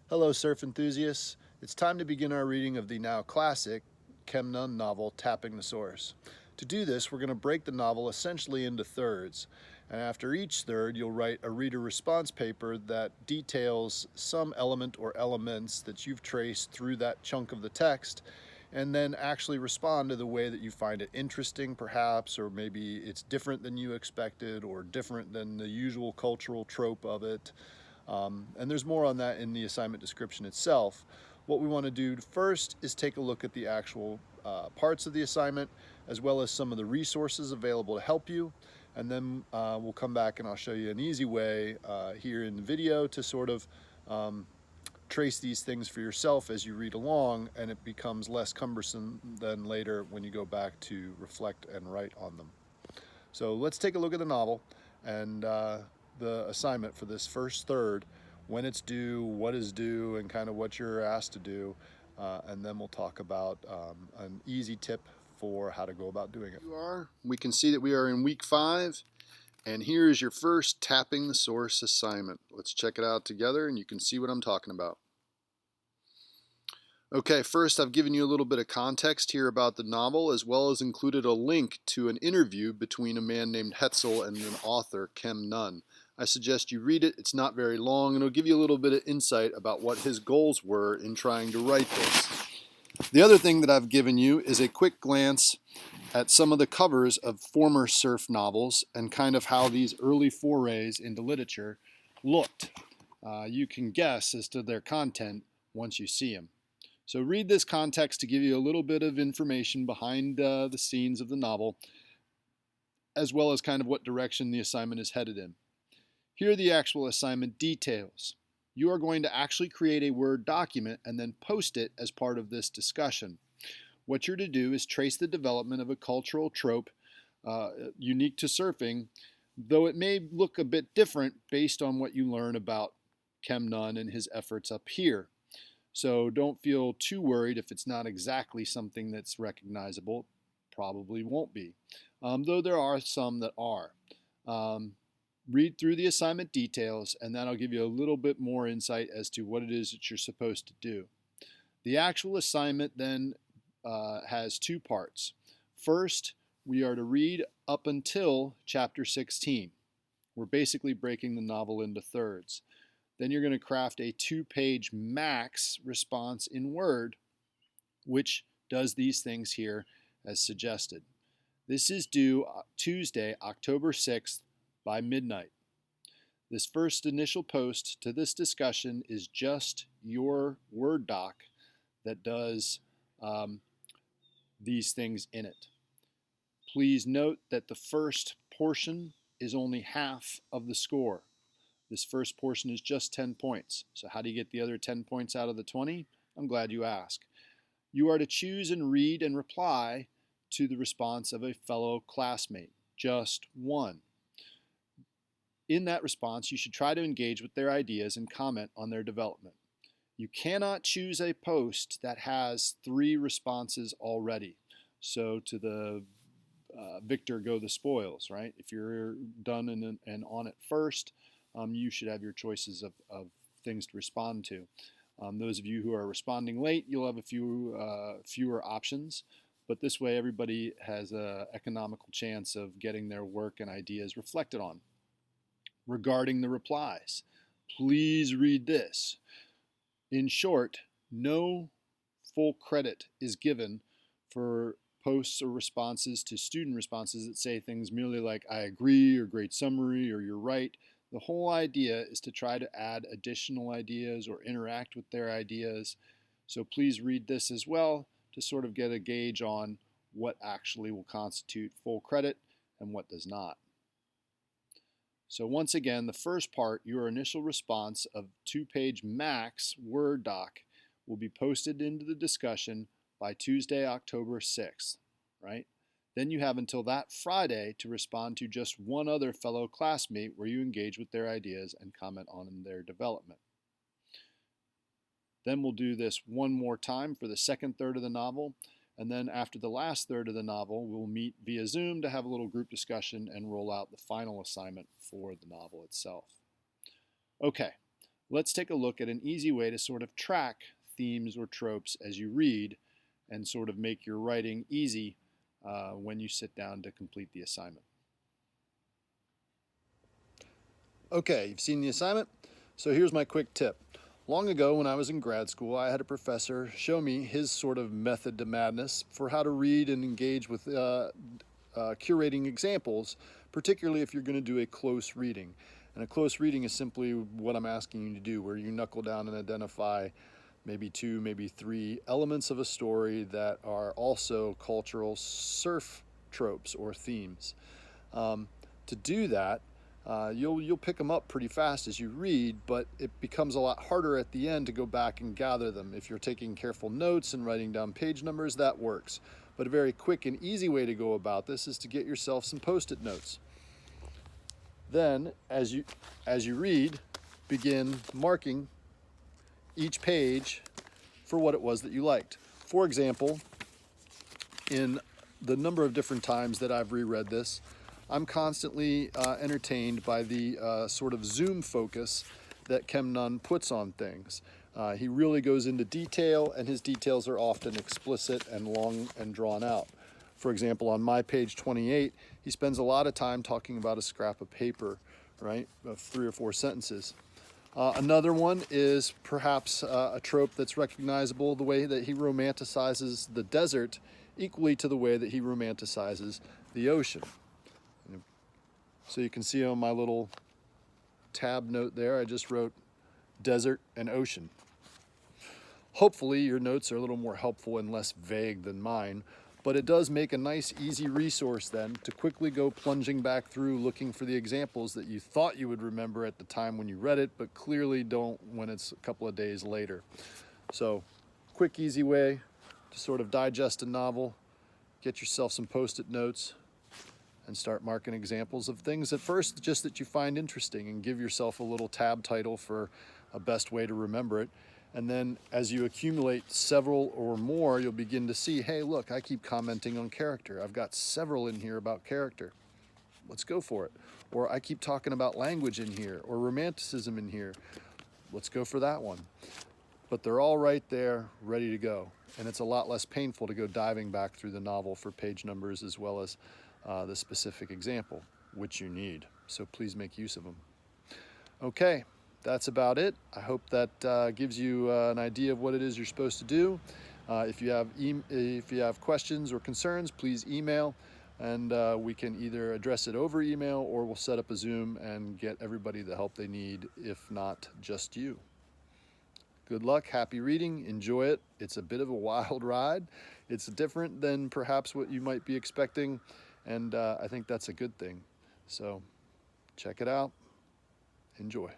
Hello, surf enthusiasts. It's time to begin our reading of the now classic Kem Nunn novel, Tapping the Source. To do this, we're going to break the novel essentially into thirds, and after each third, you'll write a reader response paper that details some element or elements that you've traced through that chunk of the text, and then actually respond to the way that you find it interesting, perhaps, or maybe it's different than you expected or different than the usual cultural trope of it. And there's more on that in the assignment description itself. What we want to do first is take a look at the actual parts of the assignment, as well as some of the resources available to help you. And then we'll come back and I'll show you an easy way here in the video to sort of trace these things for yourself as you read along, and it becomes less cumbersome than later when you go back to reflect and write on them. So let's take a look at the novel and the assignment for this first third, when it's due, what is due, and kind of what you're asked to do. And then we'll talk about an easy tip for how to go about doing it. We can see that we are in week 5, and here is your first Tapping the Source assignment. Let's check it out together and you can see what I'm talking about. Okay, first I've given you a little bit of context here about the novel, as well as included a link to an interview between a man named Hetzel and an author, Kem Nunn. I suggest you read it. It's not very long, and it'll give you a little bit of insight about what his goals were in trying to write this. The other thing that I've given you is a quick glance at some of the covers of former surf novels and kind of how these early forays into literature looked. You can guess as to their content once you see them. So read this context to give you a little bit of information behind the scenes of the novel, as well as kind of what direction the assignment is headed in. Here are the actual assignment details. You are going to actually create a Word document and then post it as part of this discussion. What you're to do is trace the development of a cultural trope unique to surfing, though it may look a bit different based on what you learn about Kem Nunn and his efforts up here. So don't feel too worried if it's not exactly something that's recognizable. Probably won't be, though there are some that are. Read through the assignment details, and that'll give you a little bit more insight as to what it is that you're supposed to do. The actual assignment then has 2 parts. First, we are to read up until chapter 16. We're basically breaking the novel into thirds. Then you're going to craft a 2-page max response in Word, which does these things here as suggested. This is due Tuesday, October 6th by midnight. This first initial post to this discussion is just your Word doc that does these things in it. Please note that the first portion is only half of the score. This first portion is just 10 points. So how do you get the other 10 points out of the 20? I'm glad you asked. You are to choose and read and reply to the response of a fellow classmate, just one. In that response, you should try to engage with their ideas and comment on their development. You cannot choose a post that has 3 responses already. So to the victor go the spoils, right? If you're done and on it first, you should have your choices of things to respond to. Those of you who are responding late, you'll have a fewer options, but this way everybody has an economical chance of getting their work and ideas reflected on. Regarding the replies, please read this. In short, no full credit is given for posts or responses to student responses that say things merely like I agree or great summary or you're right. The whole idea is to try to add additional ideas or interact with their ideas. So please read this as well to sort of get a gauge on what actually will constitute full credit and what does not. So once again, the first part, your initial response of 2-page max Word doc, will be posted into the discussion by Tuesday, October 6th, right? Then you have until that Friday to respond to just one other fellow classmate where you engage with their ideas and comment on their development. Then we'll do this one more time for the second third of the novel. And then after the last third of the novel, we'll meet via Zoom to have a little group discussion and roll out the final assignment for the novel itself. Okay, Let's take a look at an easy way to sort of track themes or tropes as you read and sort of make your writing easy when you sit down to complete the assignment. Okay, you've seen the assignment? So here's my quick tip. Long ago when I was in grad school, I had a professor show me his sort of method to madness for how to read and engage with curating examples, particularly if you're going to do a close reading. And a close reading is simply what I'm asking you to do, where you knuckle down and identify maybe 2, maybe 3 elements of a story that are also cultural surf tropes or themes. To do that, you'll pick them up pretty fast as you read, but it becomes a lot harder at the end to go back and gather them. If you're taking careful notes and writing down page numbers, that works. But a very quick and easy way to go about this is to get yourself some post-it notes. Then, as you read, begin marking each page for what it was that you liked. For example, in the number of different times that I've reread this, I'm constantly entertained by the sort of zoom focus that Kem Nunn puts on things. He really goes into detail, and his details are often explicit and long and drawn out. For example, on my page 28, he spends a lot of time talking about a scrap of paper, right, of 3 or 4 sentences. Another one is perhaps a trope that's recognizable, the way that he romanticizes the desert equally to the way that he romanticizes the ocean. So you can see on my little tab note there, I just wrote desert and ocean. Hopefully your notes are a little more helpful and less vague than mine, but it does make a nice easy resource then to quickly go plunging back through looking for the examples that you thought you would remember at the time when you read it, but clearly don't when it's a couple of days later. So quick, easy way to sort of digest a novel, get yourself some post-it notes, and start marking examples of things at first just that you find interesting, and give yourself a little tab title for a best way to remember it. And then as you accumulate several or more, you'll begin to see, hey, look, I keep commenting on character. I've got several in here about character. Let's go for it. Or I keep talking about language in here, or romanticism in here. Let's go for that one. But they're all right there, ready to go. And it's a lot less painful to go diving back through the novel for page numbers as well as the specific example, which you need. So please make use of them. Okay, that's about it. I hope that gives you an idea of what it is you're supposed to do. If you have questions or concerns, please email, and we can either address it over email, or we'll set up a Zoom and get everybody the help they need, if not just you. Good luck, happy reading, enjoy it. It's a bit of a wild ride. It's different than perhaps what you might be expecting, and I think that's a good thing. So check it out, enjoy.